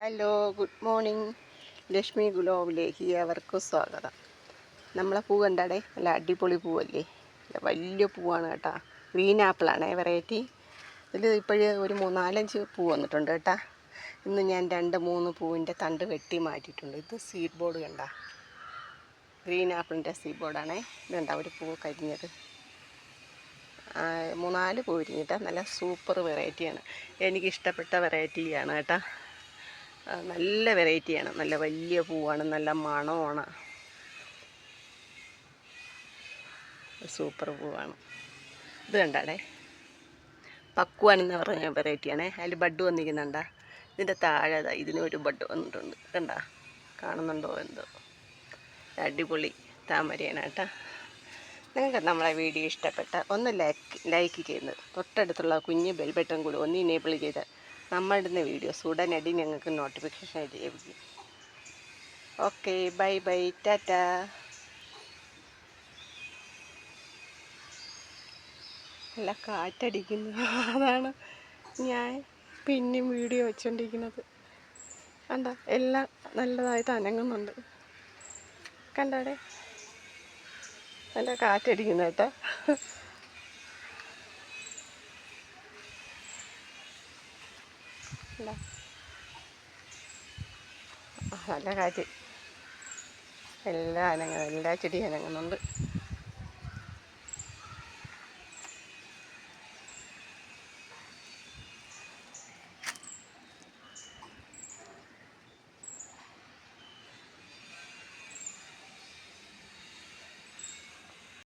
Hello, good morning. Lakshmi ഗുലോബിലേക്ക് ഏവർക്കും സ്വാഗതം. നമ്മളെ പൂ കണ്ടാടേ, നല്ല അടിപൊളി പൂവല്ലേ, വലിയ പൂവാണ് കേട്ടോ. ഗ്രീൻ ആപ്പിളാണേ വെറൈറ്റി. ഇതിൽ ഇപ്പോഴേ ഒരു 3-4 പൂ വന്നിട്ടുണ്ട് കേട്ടോ. ഇന്ന് ഞാൻ 2-3 പൂവിൻ്റെ തണ്ട് വെട്ടി മാറ്റിയിട്ടുണ്ട്. ഇത് സീഡ് ബോർഡ് കണ്ട, ഗ്രീൻ ആപ്പിളിൻ്റെ സീഡ് ബോർഡാണേ. ഇതുണ്ട ഒരു പൂ കരിഞ്ഞത്. 3-4 പൂ വിരിഞ്ഞിട്ട് നല്ല സൂപ്പർ വെറൈറ്റിയാണ്. എനിക്കിഷ്ടപ്പെട്ട വെറൈറ്റിയാണ് കേട്ടോ. നല്ല വെറൈറ്റിയാണ്, നല്ല വലിയ പൂവാണ്, നല്ല മണമാണ്, സൂപ്പർ പൂവാണ്. ഇത് കണ്ടാടേ, പക്വാൻ എന്ന് പറഞ്ഞ വെറൈറ്റിയാണേ. അതിൽ ബഡ് വന്നിരിക്കുന്നുണ്ട. ഇതിൻ്റെ താഴെ ഇതിനൊരു ബഡ് വന്നിട്ടുണ്ട്, കണ്ട, കാണുന്നുണ്ടോ എന്തോ. അടിപൊളി താമരയാണ് കേട്ടോ. നിങ്ങൾക്ക് നമ്മളെ വീഡിയോ ഇഷ്ടപ്പെട്ട ഒന്ന് ലൈക്ക് ചെയ്യുന്നത്, തൊട്ടടുത്തുള്ള കുഞ്ഞ് ബെൽ ബട്ടൺ കൂടി ഒന്ന് ഇനേബിൾ ചെയ്ത് നമ്മളിടുന്ന വീഡിയോസ് ഉടനടി ഞങ്ങൾക്ക് നോട്ടിഫിക്കേഷൻ ലഭിക്കും. Okay, bye bye, Tata. നല്ല കാറ്റടിക്കുന്നു, അതാണ് ഞാൻ പിന്നെയും വീഡിയോ വെച്ചുകൊണ്ടിരിക്കുന്നത്. കണ്ട, എല്ലാം നല്ലതായിട്ട് അനങ്ങുന്നുണ്ട്. കണ്ടോടെ, നല്ല കാറ്റടിക്കുന്നു കേട്ടോ. നല്ല കാറ്റ്, എല്ലാ ചെടിയും അനങ്ങുന്നുണ്ട്.